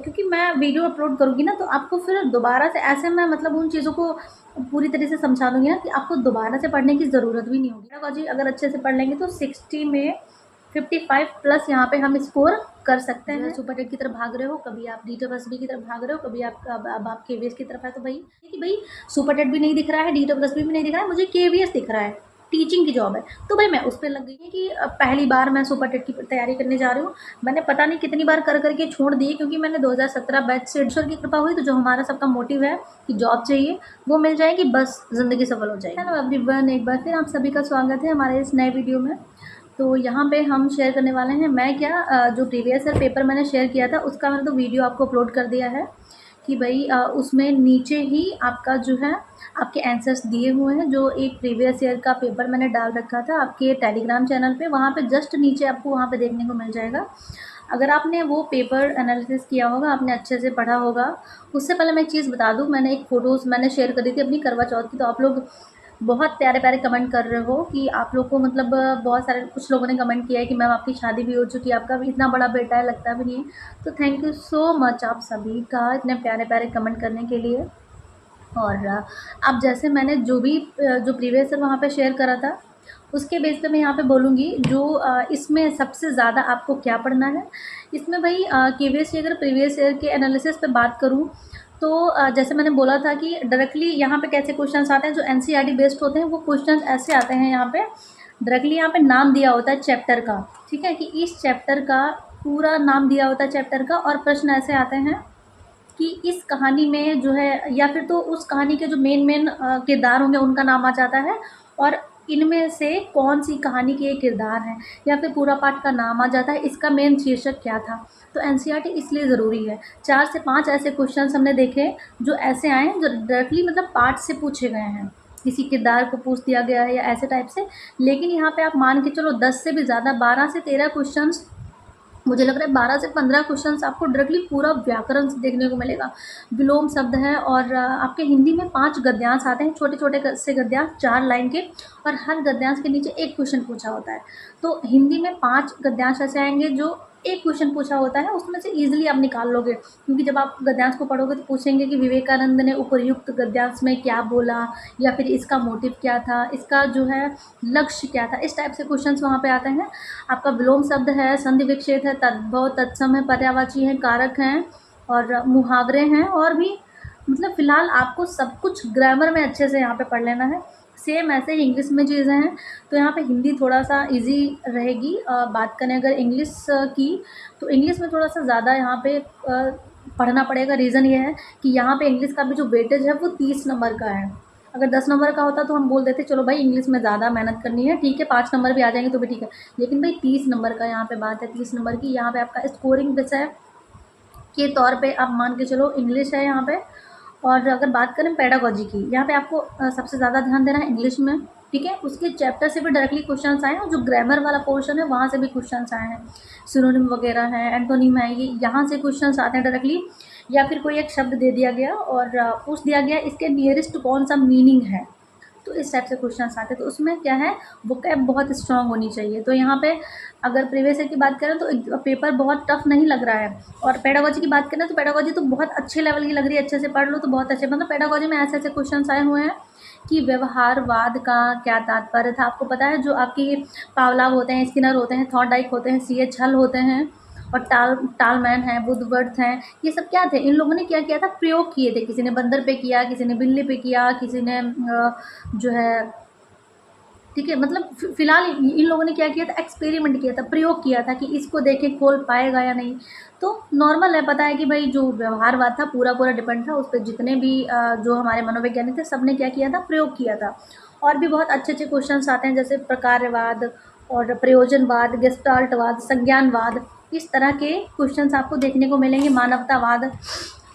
क्योंकि मैं video upload करूँगी ना, तो आपको फिर दोबारा से ऐसे मैं मतलब उन चीज़ों को पूरी तरह से समझा दूँगी ना कि आपको दोबारा से पढ़ने की ज़रूरत भी नहीं होगी। पेडागॉजी अगर अच्छे से पढ़ लेंगे तो 60 में 55 प्लस यहाँ पे हम स्कोर कर सकते हैं। सुपर टेट की तरफ भाग रहे हो, कभी आप DSSB की तरफ भाग रहे हो, कभी आप अब आप KVS की तरफ है, तो भाई सुपर टेट भी नहीं दिख रहा है, DSSB भी नहीं दिख रहा है, मुझे KVS दिख रहा है, टीचिंग की जॉब है, तो भाई मैं उस पर लग गई है कि पहली बार मैं सुपर टेट की तैयारी करने जा रही हूँ। मैंने पता नहीं कितनी बार कर करके छोड़ दी, क्योंकि मैंने 2017 बैच से ईश्वर की कृपा हुई, तो जो हमारा सबका मोटिव है कि जॉब चाहिए वो मिल जाएगी, बस ज़िंदगी सफल हो जाएगी। हेलो एवरीवन, एक बार फिर आप सभी का स्वागत है हमारे इस नए वीडियो में। तो यहाँ पे हम शेयर करने वाले हैं, मैं क्या जो प्रीवियस ईयर पेपर मैंने शेयर किया था उसका मैंने तो वीडियो आपको अपलोड कर दिया है कि भाई उसमें नीचे ही आपका जो है आपके आंसर्स दिए हुए हैं। जो एक प्रीवियस ईयर का पेपर मैंने डाल रखा था आपके टेलीग्राम चैनल पे, वहाँ पे जस्ट नीचे आपको वहाँ पे देखने को मिल जाएगा। अगर आपने वो पेपर एनालिसिस किया होगा, आपने अच्छे से पढ़ा होगा। उससे पहले मैं एक चीज़ बता दूँ, मैंने एक फ़ोटोज़ मैंने शेयर करी थी अपनी करवा चौथ की, तो आप लोग बहुत प्यारे प्यारे कमेंट कर रहे हो कि आप लोग को मतलब बहुत सारे कुछ लोगों ने कमेंट किया है कि मैम आपकी शादी भी हो चुकी है, आपका भी इतना बड़ा बेटा है, लगता भी नहीं है। तो थैंक यू सो मच आप सभी का इतने प्यारे प्यारे कमेंट करने के लिए। और अब जैसे मैंने जो भी जो प्रीवियस ईयर वहाँ पे शेयर करा था, उसके बेस पे मैं यहाँ पे बोलूँगी जो इसमें सबसे ज़्यादा आपको क्या पढ़ना है। इसमें भाई KVS अगर प्रीवियस ईयर के एनालिसिस पे बात करूँ तो जैसे मैंने बोला था कि डायरेक्टली यहाँ पे कैसे क्वेश्चंस आते हैं, जो NCERT बेस्ड होते हैं वो क्वेश्चंस ऐसे आते हैं। यहाँ पे डायरेक्टली यहाँ पे नाम दिया होता है चैप्टर का, ठीक है, कि इस चैप्टर का पूरा नाम दिया होता है चैप्टर का, और प्रश्न ऐसे आते हैं कि इस कहानी में जो है, या फिर तो उस कहानी के जो मेन किरदार होंगे उनका नाम आ जाता है, और इनमें से कौन सी कहानी के किरदार हैं, या फिर पूरा पाठ का नाम आ जाता है, इसका मेन शीर्षक क्या था। तो NCERT इसलिए ज़रूरी है। 4 से 5 ऐसे क्वेश्चन हमने देखे जो ऐसे आए हैं, जो डायरेक्टली मतलब पाठ से पूछे गए हैं, किसी किरदार को पूछ दिया गया है या ऐसे टाइप से। लेकिन यहाँ पे आप मान के चलो 10 से भी ज़्यादा, 12 से 13 क्वेश्चन, मुझे लग रहा है 12 से 15 क्वेश्चंस आपको डायरेक्टली पूरा व्याकरण से देखने को मिलेगा। विलोम शब्द है, और आपके हिंदी में 5 गद्यांश आते हैं, छोटे छोटे से गद्यांश 4 लाइन के, और हर गद्यांश के नीचे एक क्वेश्चन पूछा होता है। तो हिंदी में 5 गद्यांश ऐसे आएंगे जो एक क्वेश्चन पूछा होता है, उसमें से ईजिली आप निकाल लोगे, क्योंकि जब आप गद्यांश को पढ़ोगे तो पूछेंगे कि विवेकानंद ने उपर्युक्त गद्यांश में क्या बोला, या फिर इसका मोटिव क्या था, इसका जो है लक्ष्य क्या था, इस टाइप से क्वेश्चंस वहाँ पे आते हैं। आपका विलोम शब्द है, संधि विच्छेद है, तद्भव तत्सम है, पर्यायवाची है, कारक हैं, और मुहावरे हैं, और भी मतलब फ़िलहाल आपको सब कुछ ग्रामर में अच्छे से यहाँ पे पढ़ लेना है। सेम ऐसे ही इंग्लिश में चीज़ें हैं, तो यहाँ पे हिंदी थोड़ा सा इजी रहेगी। बात करें अगर इंग्लिश की, तो इंग्लिश में थोड़ा सा ज़्यादा यहाँ पे पढ़ना पड़ेगा। रीज़न ये है कि यहाँ पे इंग्लिश का भी जो वेटेज है वो 30 नंबर का है। अगर 10 नंबर का होता तो हम बोल देते चलो भाई इंग्लिश में ज़्यादा मेहनत करनी है, ठीक है, 5 नंबर भी आ जाएंगे तो भी ठीक है। लेकिन भाई 30 नंबर का यहाँ पे बात है, 30 नंबर की। यहाँ पे आपका स्कोरिंग विषय के तौर पे आप मान के चलो इंग्लिश है यहाँ पे। और अगर बात करें पेडागॉजी की, यहाँ पे आपको सबसे ज़्यादा ध्यान देना है इंग्लिश में, ठीक है। उसके चैप्टर से भी डायरेक्टली क्वेश्चंस आए हैं, और जो ग्रामर वाला पोर्शन है वहाँ से भी क्वेश्चंस आए हैं। सिनोनिम वगैरह है, एंटोनिम है, ये यहाँ से क्वेश्चंस आते हैं डायरेक्टली। या फिर कोई एक शब्द दे दिया गया और पूछ दिया गया इसके नियरेस्ट कौन सा मीनिंग है, तो इस टाइप से क्वेश्चंस आते हैं। तो उसमें क्या है, वोकैब बहुत स्ट्रांग होनी चाहिए। तो यहाँ पे अगर प्रीवियस ईयर की बात करें तो पेपर बहुत टफ नहीं लग रहा है। और पेडागॉजी की बात करें तो पेडागॉजी तो बहुत अच्छे लेवल की लग रही है, अच्छे से पढ़ लो तो बहुत अच्छे। मतलब पेडागॉजी में ऐसे ऐसे क्वेश्चन आए हुए हैं कि व्यवहारवाद का क्या तात्पर्य था। आपको पता है जो आपकी पावलाव होते हैं, स्किनर होते हैं, थॉर्नडाइक होते हैं, CH हल होते हैं, और टालमैन है, वुडवर्थ हैं, ये सब क्या थे, इन लोगों ने क्या किया था, प्रयोग किए थे। किसी ने बंदर पे किया, किसी ने बिल्ली पे किया, किसी ने जो है, ठीक है, मतलब फ़िलहाल इन लोगों ने क्या किया था, एक्सपेरिमेंट किया था, प्रयोग किया था कि इसको देखे खोल पाएगा या नहीं। तो नॉर्मल है, पता है कि भाई जो व्यवहारवाद था पूरा पूरा डिपेंड था उस पर, जितने भी जो हमारे मनोवैज्ञानिक थे सब ने क्या किया था, प्रयोग किया था। और भी बहुत अच्छे अच्छे क्वेश्चन आते हैं, जैसे प्रकारवाद और प्रयोजनवाद, गेस्टाल्टवाद, संज्ञानवाद, इस तरह के क्वेश्चन आपको देखने को मिलेंगे, मानवतावाद।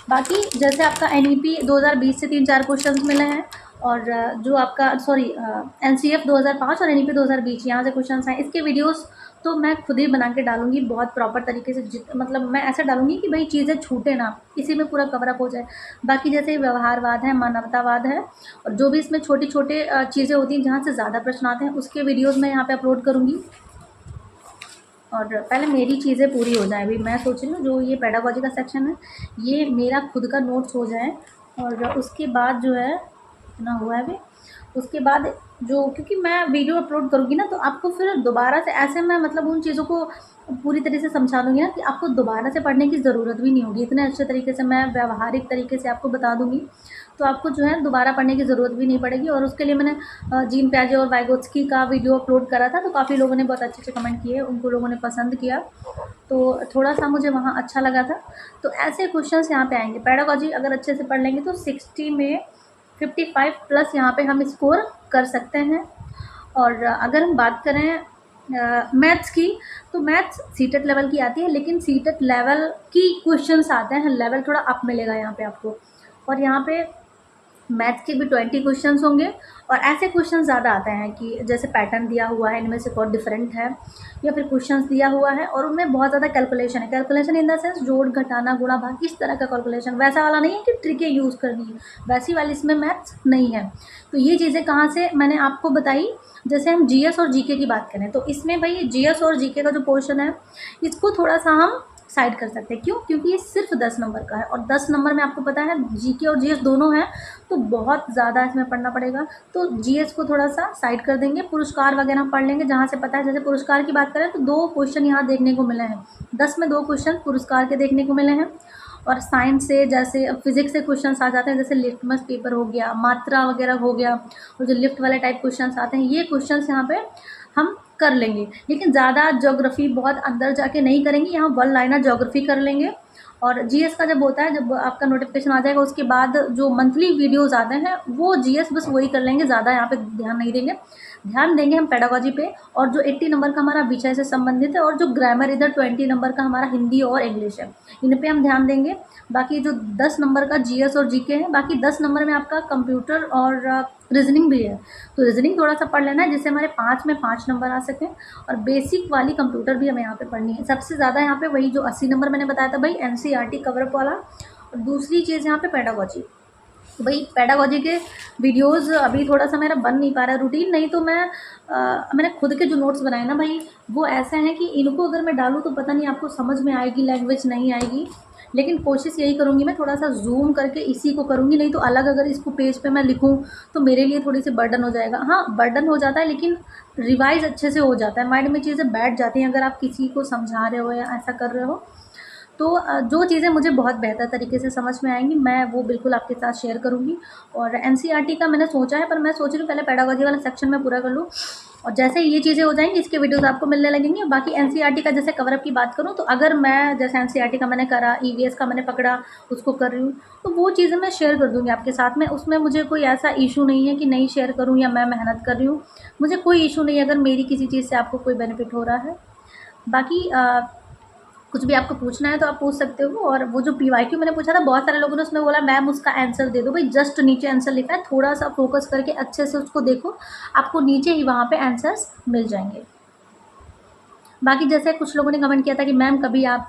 बाकी जैसे आपका NEP 2020 से 3-4 क्वेश्चंस मिले हैं, और जो आपका NCF 2005 और NEP 2020 यहाँ से क्वेश्चंस हैं। इसके वीडियोस तो मैं खुद ही बना के डालूंगी बहुत प्रॉपर तरीके से, मतलब मैं ऐसा डालूंगी कि भाई चीज़ें छूटे ना, इसी में पूरा कवरअप हो जाए। बाकी जैसे व्यवहारवाद है, मानवतावाद है, और जो भी इसमें छोटे छोटे चीज़ें होती हैं जहाँ से ज़्यादा प्रश्न आते हैं उसके वीडियोज़ मैं यहाँ पर अपलोड करूँगी। और पहले मेरी चीज़ें पूरी हो जाएँ। अभी मैं सोच रही हूँ जो ये पेडागॉजी का सेक्शन है, ये मेरा खुद का नोट्स हो जाए और उसके बाद जो है इतना हुआ है अभी, उसके बाद जो क्योंकि मैं वीडियो अपलोड करूँगी ना तो आपको फिर दोबारा से ऐसे मैं मतलब उन चीज़ों को पूरी तरह से समझा दूँगी ना कि आपको दोबारा से पढ़ने की ज़रूरत भी नहीं होगी। इतने अच्छे तरीके से मैं व्यावहारिक तरीके से आपको बता दूँगी, तो आपको जो है दोबारा पढ़ने की ज़रूरत भी नहीं पड़ेगी। और उसके लिए मैंने जीन पियाजे और वाइगोत्स्की का वीडियो अपलोड करा था, तो काफ़ी लोगों ने बहुत अच्छे-अच्छे कमेंट किए, उनको लोगों ने पसंद किया, तो थोड़ा-सा मुझे वहाँ अच्छा लगा था। तो ऐसे क्वेश्चंस यहाँ पे आएँगे। पेडागॉजी अगर अच्छे से पढ़ लेंगे तो 60 में 55 प्लस यहाँ पे हम स्कोर कर सकते हैं। और अगर हम बात करें मैथ्स की, तो मैथ्स सीटेट लेवल की आती है, लेकिन सीटेट लेवल की क्वेश्चंस आते हैं, लेवल थोड़ा अप मिलेगा यहाँ पे आपको। और यहाँ पे मैथ्स के भी 20 क्वेश्चंस होंगे और ऐसे क्वेश्चन ज़्यादा आते हैं कि जैसे पैटर्न दिया हुआ है, इनमें से कौन डिफरेंट है, या फिर क्वेश्चंस दिया हुआ है और उनमें बहुत ज़्यादा कैलकुलेशन है। कैलकुलेशन इन द सेंस जोड़, घटाना, गुणा, भाग, इस तरह का कैलकुलेशन, वैसा वाला नहीं है कि ट्रिकें यूज़ करनी है, वैसी वाली इसमें मैथ्स नहीं है। तो ये चीज़ें कहाँ से मैंने आपको बताई। जैसे हम जीएस और जीके की बात करें तो इसमें भाई जीएस और जीके का जो पोर्शन है, इसको थोड़ा सा हम साइड कर सकते हैं। क्यों? क्योंकि ये सिर्फ 10 नंबर का है और 10 नंबर में आपको पता है जीके और जीएस दोनों हैं, तो बहुत ज़्यादा इसमें पढ़ना पड़ेगा। तो जीएस को थोड़ा सा साइड कर देंगे, पुरस्कार वगैरह पढ़ लेंगे जहाँ से पता है। जैसे पुरस्कार की बात करें तो 2 क्वेश्चन यहाँ देखने को मिले हैं, 10 में 2 क्वेश्चन पुरस्कार के देखने को मिले हैं। और साइंस से, जैसे फिजिक्स से क्वेश्चन आ जाते हैं, जैसे लिटमस पेपर हो गया, मात्रा वगैरह हो गया, और जो लिफ्ट वाले टाइप क्वेश्चन आते हैं, ये क्वेश्चन यहाँ पे हम कर लेंगे। लेकिन ज़्यादा ज्योग्राफी बहुत अंदर जाके नहीं करेंगे, यहाँ वन लाइनर ज्योग्राफी कर लेंगे। और जीएस का जब होता है, जब आपका नोटिफिकेशन आ जाएगा उसके बाद जो मंथली वीडियोस आते हैं वो जीएस बस वही कर लेंगे, ज़्यादा यहाँ पे ध्यान नहीं देंगे। ध्यान देंगे हम पेडागॉजी पे, और जो 80 नंबर का हमारा विषय से संबंधित है, और जो ग्रामर इधर 20 नंबर का हमारा हिंदी और इंग्लिश है, इन पे हम ध्यान देंगे। बाकी जो 10 नंबर का जीएस और जीके है, बाकी 10 नंबर में आपका कंप्यूटर और रीजनिंग भी है, तो रीजनिंग थोड़ा सा पढ़ लेना है जिससे हमारे 5 में 5 नंबर आ सकें। और बेसिक वाली कंप्यूटर भी हमें यहाँ पे पढ़नी है। सबसे ज़्यादा यहाँ पे वही जो 80 नंबर मैंने बताया था भाई, एनसीईआरटी कवरअप वाला। और दूसरी चीज़ यहाँ पे पेडागॉजी, भाई पेडागॉजी के वीडियोस अभी थोड़ा सा मेरा बन नहीं पा रहा है रूटीन, नहीं तो मैंने खुद के जो नोट्स बनाए ना भाई, वो ऐसे हैं कि इनको अगर मैं डालूँ तो पता नहीं आपको समझ में आएगी, लैंग्वेज नहीं आएगी। लेकिन कोशिश यही करूँगी, मैं थोड़ा सा जूम करके इसी को करूँगी, नहीं तो अलग अगर इसको पेज पे मैं लिखूँ तो मेरे लिए थोड़ी सी बर्डन हो जाएगा। हाँ, बर्डन हो जाता है, लेकिन रिवाइज अच्छे से हो जाता है, माइंड में चीज़ें बैठ जाती हैं अगर आप किसी को समझा रहे हो या ऐसा कर रहे हो। तो जो चीज़ें मुझे बहुत बेहतर तरीके से समझ में आएँगी, मैं वो बिल्कुल आपके साथ शेयर करूँगी। और एनसीईआरटी का मैंने सोचा है, पर मैं सोच रही हूँ पहले पेडागॉजी वाला सेक्शन मैं पूरा कर लूँ, और जैसे ही ये चीज़ें हो जाएँगी इसके वीडियोज़ आपको मिलने लगेंगे। बाकी एनसीईआरटी का जैसे कवरअप की बात करूँ, तो अगर मैं जैसे एनसीईआरटी का मैंने करा, ईवीएस का मैंने पकड़ा, उसको कर रही हूँ, तो वो चीज़ें मैं शेयर कर दूँगी आपके साथ में। उसमें मुझे कोई ऐसा इशू नहीं है कि नहीं शेयर करूँ या मैं मेहनत कर रही हूँ, मुझे कोई इशू नहीं है अगर मेरी किसी चीज़ से आपको कोई बेनिफिट हो रहा है। बाकी कुछ भी आपको पूछना है तो आप पूछ सकते हो। और वो जो पीवाईक्यू मैंने पूछा था, बहुत सारे लोगों ने उसमें बोला मैम उसका आंसर दे दो, भाई जस्ट नीचे आंसर लिखा है, थोड़ा सा फोकस करके अच्छे से उसको देखो, आपको नीचे ही वहाँ पे आंसर्स मिल जाएंगे। बाकी जैसे कुछ लोगों ने कमेंट किया था कि मैम कभी आप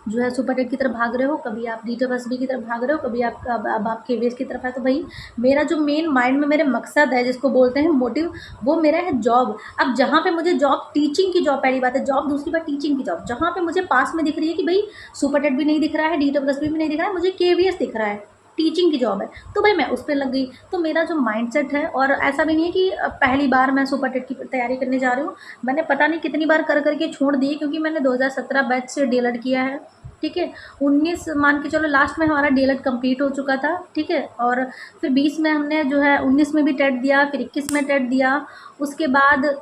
जो है सुपर टेट की तरफ भाग रहे हो, कभी आप DTFSB की तरफ भाग रहे हो, कभी आप अब आप KVS की तरफ है। तो भाई मेरा जो मेन माइंड में मेरे मकसद है, जिसको बोलते हैं मोटिव, वो मेरा है जॉब। अब जहाँ पे मुझे जॉब, टीचिंग की जॉब, पहली बात है जॉब, दूसरी बात टीचिंग की जॉब, जहाँ पे मुझे पास में दिख रही है कि भाई सुपर टेट भी नहीं दिख रहा है, DTFSB भी नहीं दिख रहा है, मुझे KVS दिख रहा है, टीचिंग की जॉब है, तो भाई मैं उस पर लग गई। तो मेरा जो माइंडसेट है, और ऐसा भी नहीं है कि पहली बार मैं सुपर टेट की तैयारी करने जा रही हूँ, मैंने पता नहीं कितनी बार कर करके छोड़ दी, क्योंकि मैंने 2017 बैच से DLED किया है, ठीक है। 19 मान के चलो लास्ट में हमारा DLED कंप्लीट हो चुका था, ठीक है। और फिर 20 में हमने जो है 19 में भी टेट दिया, फिर 21 में टेट दिया, उसके बाद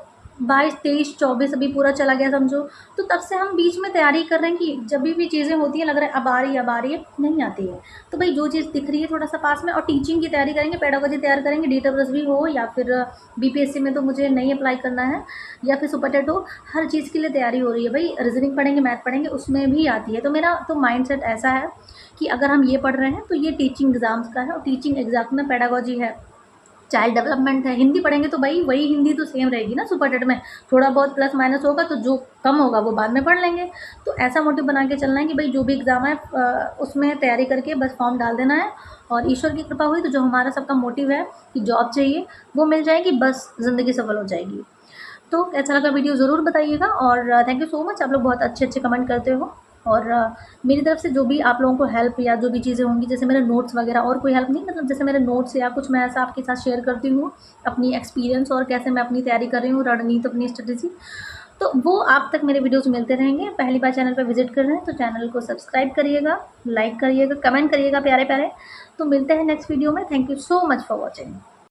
22, 23, 24 अभी पूरा चला गया समझो। तो तब से हम बीच में तैयारी कर रहे हैं कि जब भी चीज़ें होती हैं लग रहा है अब आ रही है, अब आ रही है, नहीं आती है। तो भाई जो चीज़ दिख रही है थोड़ा सा पास में, और टीचिंग की तैयारी करेंगे, पेडागोजी तैयार करेंगे, DTFSB हो या फिर BPSC में तो मुझे नहीं अप्लाई करना है, या फिर सुपर टेट हो, हर चीज़ के लिए तैयारी हो रही है भाई। रीजनिंग पढ़ेंगे, मैथ पढ़ेंगे, उसमें भी आती है। तो मेरा तो माइंडसेट ऐसा है कि अगर हम ये पढ़ रहे हैं तो ये टीचिंग एग्ज़ाम्स का है, और टीचिंग एग्ज़ाम में पेडागोजी है, चाइल्ड डेवलपमेंट है। हिंदी पढ़ेंगे तो भाई वही हिंदी तो सेम रहेगी ना सुपर टेट में, थोड़ा बहुत प्लस माइनस होगा, तो जो कम होगा वो बाद में पढ़ लेंगे। तो ऐसा मोटिव बना के चलना है कि भाई जो भी एग्ज़ाम है उसमें तैयारी करके बस फॉर्म डाल देना है, और ईश्वर की कृपा हुई तो जो हमारा सबका मोटिव है कि जॉब चाहिए वो मिल जाएगी, बस ज़िंदगी सफल हो जाएगी। तो कैसा लगा वीडियो ज़रूर बताइएगा और थैंक यू सो मच, आप लोग बहुत अच्छे कमेंट करते हो। और मेरी तरफ से जो भी आप लोगों को हेल्प या जो भी चीज़ें होंगी, जैसे मेरे नोट्स वगैरह, और कोई हेल्प नहीं, मतलब जैसे मेरे नोट्स या कुछ मैं ऐसा आपके साथ शेयर करती हूँ अपनी एक्सपीरियंस और कैसे मैं अपनी तैयारी कर रही हूँ, रणनीति, अपनी स्ट्रेटेजी, तो वो आप तक मेरे वीडियोस मिलते रहेंगे। पहली बार चैनल पर विजिट कर रहे हैं तो चैनल को सब्सक्राइब करिएगा, लाइक करिएगा, कमेंट करिएगा प्यारे प्यारे। तो मिलते हैं नेक्स्ट वीडियो में। Thank you so much for watching.